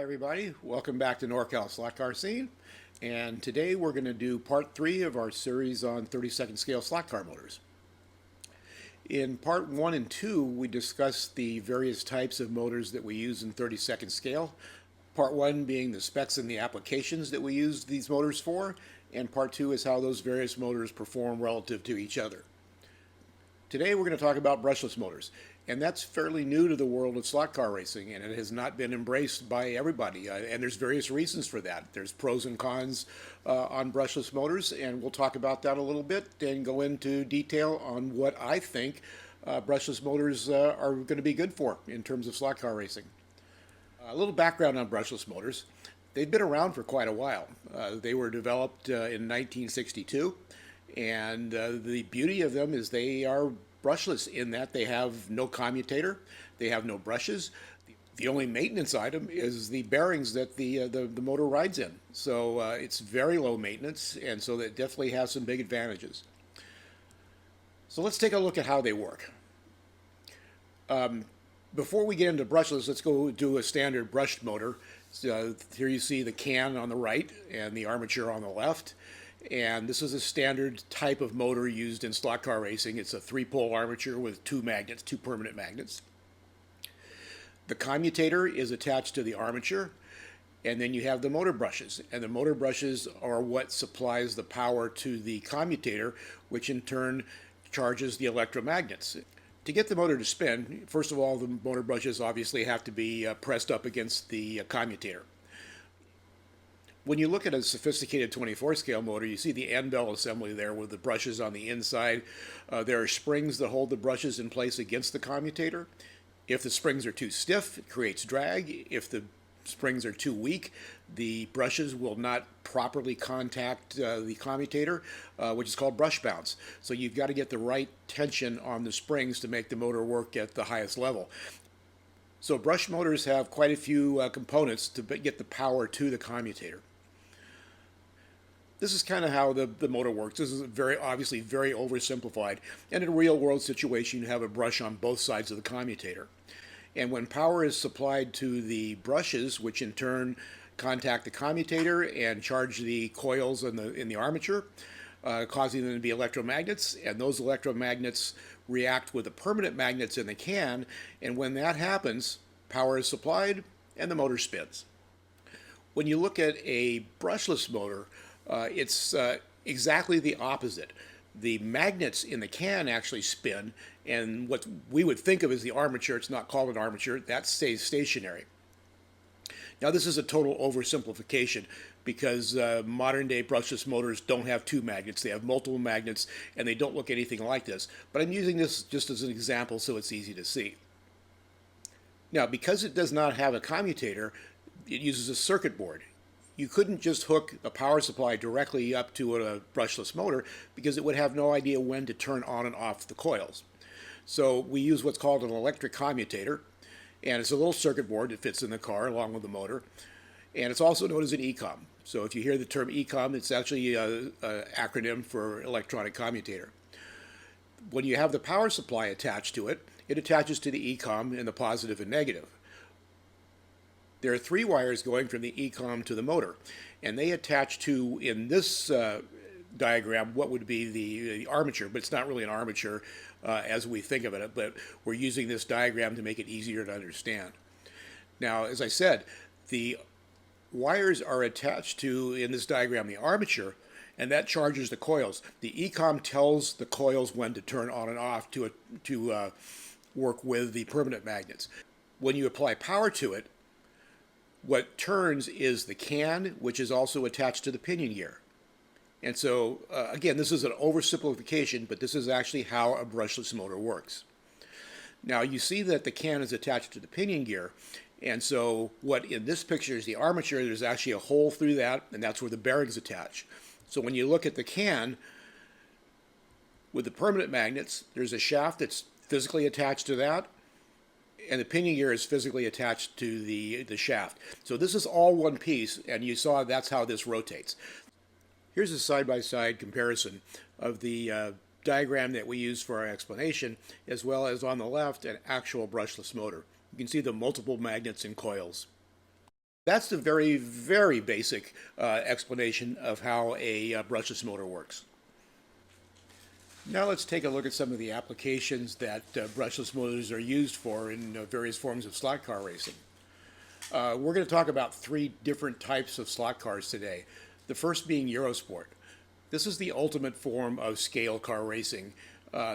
Hi everybody, welcome back to NorCal Slot Car Scene, and today we're going to do part 3 of our series on 32nd scale slot car motors. In part 1 and 2 we discussed the various types of motors that we use in 32nd scale, part 1 being the specs and the applications that we use these motors for, and part 2 is how those various motors perform relative to each other. Today we're going to talk about brushless motors, and that's fairly new to the world of slot car racing, and it has not been embraced by everybody, and there's various reasons for that. There's pros and cons on brushless motors, and we'll talk about that a little bit and go into detail on what I think brushless motors are going to be good for in terms of slot car racing. A little background on brushless motors. They've been around for quite a while. They were developed in 1962. And the beauty of them is they are brushless in that they have no commutator, they have no brushes. The only maintenance item is the bearings that the motor rides in. So it's very low maintenance, and so that definitely has some big advantages. So let's take a look at how they work. Before we get into brushless, let's go do a standard brushed motor. So here you see the can on the right and the armature on the left. And this is a standard type of motor used in slot car racing. It's a 3-pole armature with 2 magnets, 2 permanent magnets. The commutator is attached to the armature, and then you have the motor brushes. And the motor brushes are what supplies the power to the commutator, which in turn charges the electromagnets. To get the motor to spin, first of all, the motor brushes obviously have to be pressed up against the commutator. When you look at a sophisticated 24 scale motor, you see the end bell assembly there with the brushes on the inside. There are springs that hold the brushes in place against the commutator. If the springs are too stiff, it creates drag. If the springs are too weak, the brushes will not properly contact the commutator, which is called brush bounce. So you've got to get the right tension on the springs to make the motor work at the highest level. So brush motors have quite a few components to get the power to the commutator. This is kind of how the motor works. This is obviously very oversimplified. And in a real world situation, you have a brush on both sides of the commutator. And when power is supplied to the brushes, which in turn contact the commutator and charge the coils in the armature, causing them to be electromagnets, and those electromagnets react with the permanent magnets in the can, and when that happens, power is supplied and the motor spins. When you look at a brushless motor, it's exactly the opposite. The magnets in the can actually spin, and what we would think of as the armature, it's not called an armature, that stays stationary. Now this is a total oversimplification because modern day brushless motors don't have 2 magnets, they have multiple magnets, and they don't look anything like this. But I'm using this just as an example so it's easy to see. Now because it does not have a commutator, it uses a circuit board. You couldn't just hook a power supply directly up to a brushless motor because it would have no idea when to turn on and off the coils. So we use what's called an electric commutator, and it's a little circuit board that fits in the car along with the motor, and it's also known as an ECOM. So if you hear the term ECOM, it's actually an acronym for electronic commutator. When you have the power supply attached to it, it attaches to the ECOM in the positive and negative. There are 3 wires going from the ECOM to the motor, and they attach to, in this diagram, what would be the armature, but it's not really an armature as we think of it, but we're using this diagram to make it easier to understand. Now, as I said, the wires are attached to, in this diagram, the armature, and that charges the coils. The ECOM tells the coils when to turn on and off to work with the permanent magnets. When you apply power to it, what turns is the can, which is also attached to the pinion gear. And so, again, this is an oversimplification, but this is actually how a brushless motor works. Now, you see that the can is attached to the pinion gear, and so what in this picture is the armature. There's actually a hole through that, and that's where the bearings attach. So when you look at the can, with the permanent magnets, there's a shaft that's physically attached to that, and the pinion gear is physically attached to the shaft. So this is all one piece, and you saw that's how this rotates. Here's a side-by-side comparison of the diagram that we use for our explanation, as well as on the left, an actual brushless motor. You can see the multiple magnets and coils. That's the very, very basic explanation of how a brushless motor works. Now let's take a look at some of the applications that brushless motors are used for in various forms of slot car racing. We're going to talk about three different types of slot cars today. The first being Eurosport. This is the ultimate form of scale car racing.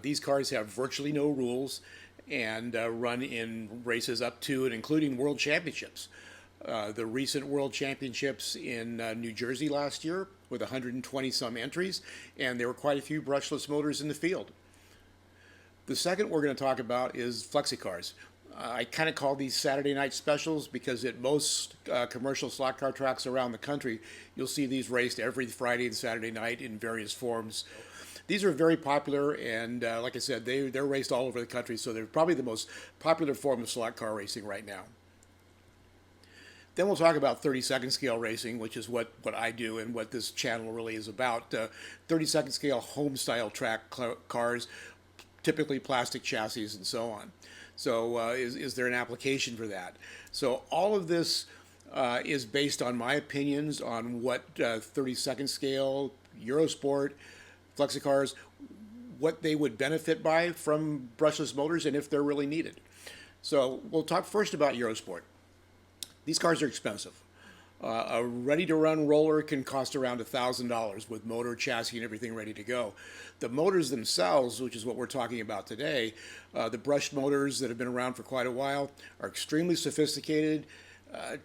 These cars have virtually no rules and run in races up to and including world championships. The recent world championships in New Jersey last year with 120 some entries, and there were quite a few brushless motors in the field. The second we're going to talk about is flexicars. I kind of call these Saturday night specials because at most commercial slot car tracks around the country, you'll see these raced every Friday and Saturday night in various forms. These are very popular, and like I said, they're raced all over the country, so they're probably the most popular form of slot car racing right now. Then we'll talk about 30-second scale racing, which is what I do and what this channel really is about. 30-second scale home-style track cars, typically plastic chassis and so on. So is there an application for that? So all of this is based on my opinions on what 30-second scale, Eurosport, flexicars, what they would benefit by from brushless motors and if they're really needed. So we'll talk first about Eurosport. These cars are expensive. A ready-to-run roller can cost around $1,000 with motor, chassis, and everything ready to go. The motors themselves, which is what we're talking about today, the brushed motors that have been around for quite a while, are extremely sophisticated,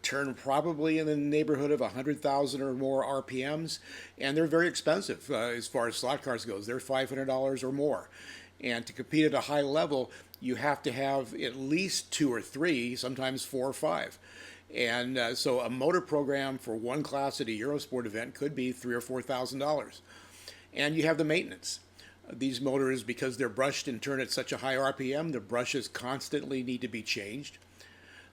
turn probably in the neighborhood of 100,000 or more RPMs, and they're very expensive as far as slot cars goes. They're $500 or more. And to compete at a high level, you have to have at least 2 or 3, sometimes 4 or 5. And so a motor program for one class at a Eurosport event could be $3,000 or $4,000. And you have the maintenance. These motors, because they're brushed and turn at such a high RPM, the brushes constantly need to be changed.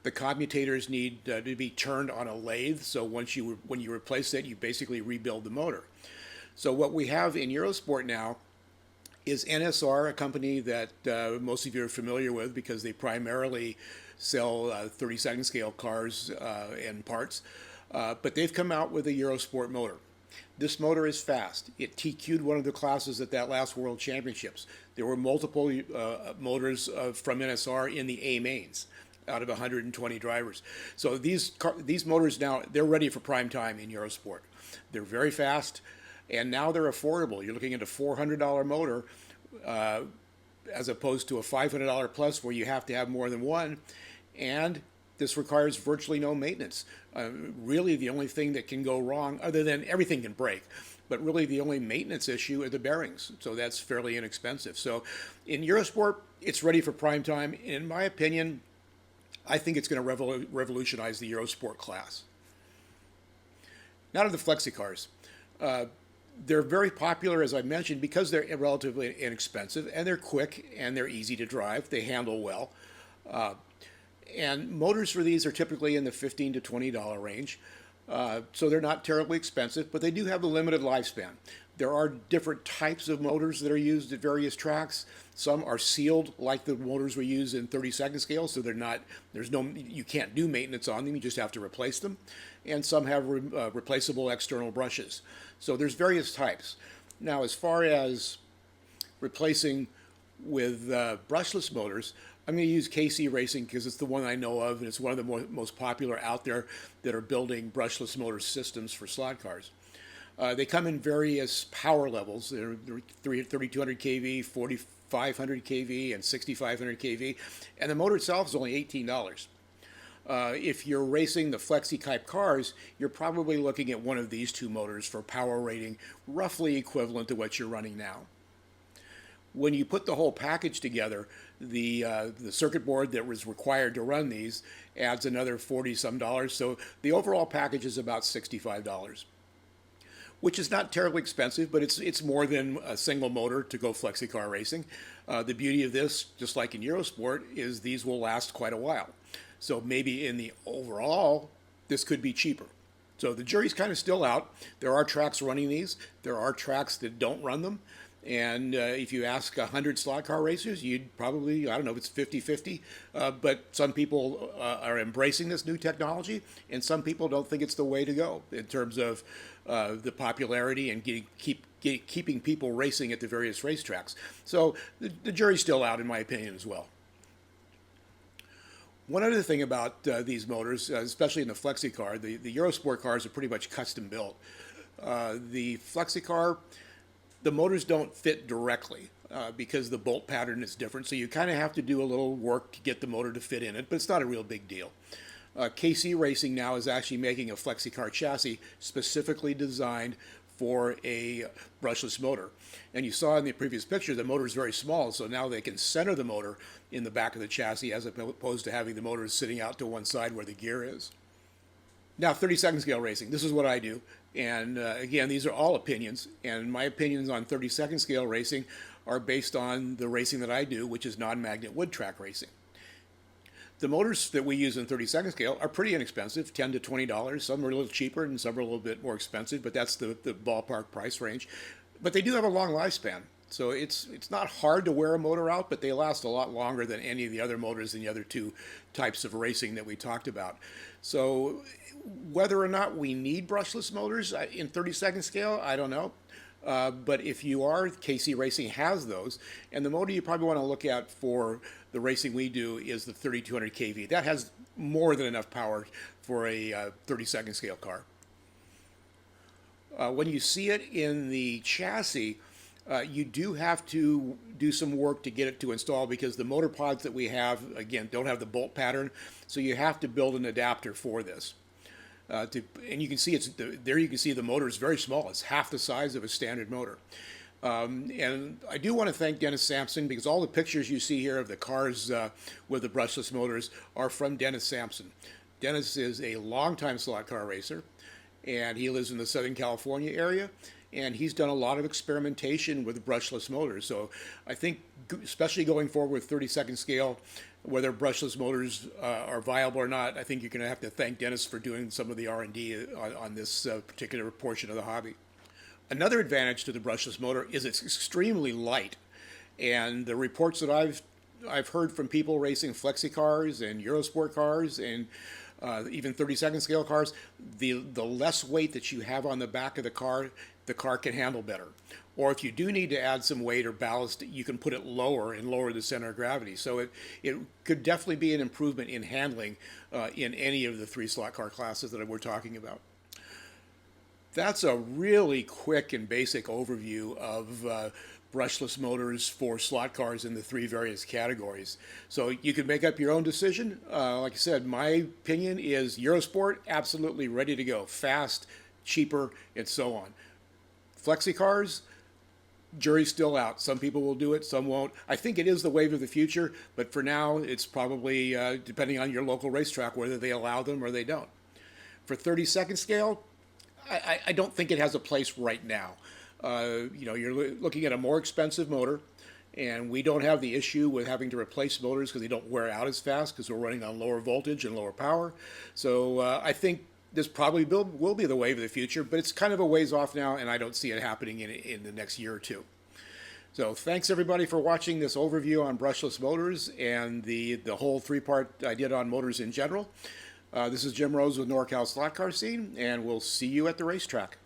The commutators need to be turned on a lathe, so when you replace it, you basically rebuild the motor. So what we have in Eurosport now is NSR, a company that most of you are familiar with because they primarily sell 30-second scale cars and parts, but they've come out with a Eurosport motor. This motor is fast. It TQ'd one of the classes at that last World Championships. There were multiple motors from NSR in the A mains out of 120 drivers. So these motors now, they're ready for prime time in Eurosport. They're very fast, and now they're affordable. You're looking at a $400 motor as opposed to a $500 plus where you have to have more than one, and this requires virtually no maintenance. Really the only thing that can go wrong, other than everything can break, but really the only maintenance issue are the bearings, so that's fairly inexpensive. So in Eurosport, it's ready for prime time. In my opinion, I think it's going to revolutionize the Eurosport class. Now to the flexicars. They're very popular, as I mentioned, because they're relatively inexpensive, and they're quick, and they're easy to drive. They handle well. And motors for these are typically in the $15 to $20 range. So they're not terribly expensive, but they do have a limited lifespan. There are different types of motors that are used at various tracks. Some are sealed like the motors we use in 30-second scale, so you can't do maintenance on them, you just have to replace them. And some have replaceable external brushes. So there's various types. Now, as far as replacing with brushless motors, I'm going to use KC Racing because it's the one I know of, and it's one of the most popular out there that are building brushless motor systems for slot cars. They come in various power levels. They're 3200 kV, 4500 kV, and 6500 kV, and the motor itself is only $18. If you're racing the flexi-type cars, you're probably looking at one of these two motors for power rating roughly equivalent to what you're running now. When you put the whole package together, the circuit board that was required to run these adds another $40-some. So the overall package is about $65, which is not terribly expensive, but it's more than a single motor to go flexi car racing. The beauty of this, just like in Eurosport, is these will last quite a while. So maybe in the overall, this could be cheaper. So the jury's kind of still out. There are tracks running these. There are tracks that don't run them. And if you ask 100 slot car racers, you'd probably, I don't know if it's 50-50, but some people are embracing this new technology, and some people don't think it's the way to go in terms of the popularity and keeping people racing at the various racetracks. So the jury's still out, in my opinion, as well. One other thing about these motors, especially in the FlexiCar, the Eurosport cars are pretty much custom built. The FlexiCar, the motors don't fit directly because the bolt pattern is different. So you kind of have to do a little work to get the motor to fit in it, but it's not a real big deal. KC Racing now is actually making a FlexiCar chassis specifically designed for a brushless motor. And you saw in the previous picture, the motor is very small, so now they can center the motor in the back of the chassis as opposed to having the motor sitting out to one side where the gear is. Now, 32nd scale racing, this is what I do. And again, these are all opinions. And my opinions on 32nd scale racing are based on the racing that I do, which is non-magnet wood track racing. The motors that we use in 32nd scale are pretty inexpensive, $10 to $20. Some are a little cheaper and some are a little bit more expensive, but that's the ballpark price range. But they do have a long lifespan. So it's not hard to wear a motor out, but they last a lot longer than any of the other motors in the other two types of racing that we talked about. So whether or not we need brushless motors in 32nd scale, I don't know. But if you are, KC Racing has those. And the motor you probably want to look at for the racing we do is the 3200 kV. That has more than enough power for a 32nd scale car. When you see it in the chassis, you do have to do some work to get it to install because the motor pods that we have, again, don't have the bolt pattern. So you have to build an adapter for this. And you can see there you can see the motor is very small. It's half the size of a standard motor. And I do want to thank Dennis Sampson because all the pictures you see here of the cars with the brushless motors are from Dennis Sampson. Dennis is a longtime slot car racer, and he lives in the Southern California area. And he's done a lot of experimentation with brushless motors. So I think, especially going forward with 32nd scale, whether brushless motors are viable or not, I think you're going to have to thank Dennis for doing some of the R&D on this particular portion of the hobby. Another advantage to the brushless motor is it's extremely light. And the reports that I've heard from people racing flexi cars and Eurosport cars and even 32nd scale cars, the less weight that you have on the back of the car can handle better. Or if you do need to add some weight or ballast, you can put it lower and lower the center of gravity. So it could definitely be an improvement in handling in any of the three slot car classes that we're talking about. That's a really quick and basic overview of brushless motors for slot cars in the three various categories. So you can make up your own decision. Like I said, my opinion is Eurosport, absolutely ready to go. Fast, cheaper, and so on. Flexi cars, jury's still out. Some people will do it, some won't. I think it is the wave of the future, but for now, it's probably, depending on your local racetrack, whether they allow them or they don't. For 32nd scale, I don't think it has a place right now. You're looking at a more expensive motor, and we don't have the issue with having to replace motors because they don't wear out as fast because we're running on lower voltage and lower power. So I think this probably will be the wave of the future, but it's kind of a ways off now, and I don't see it happening in the next year or two. So thanks everybody for watching this overview on brushless motors and the whole three-part I did on motors in general. This is Jim Rose with NorCal Slot Car Scene, and we'll see you at the racetrack.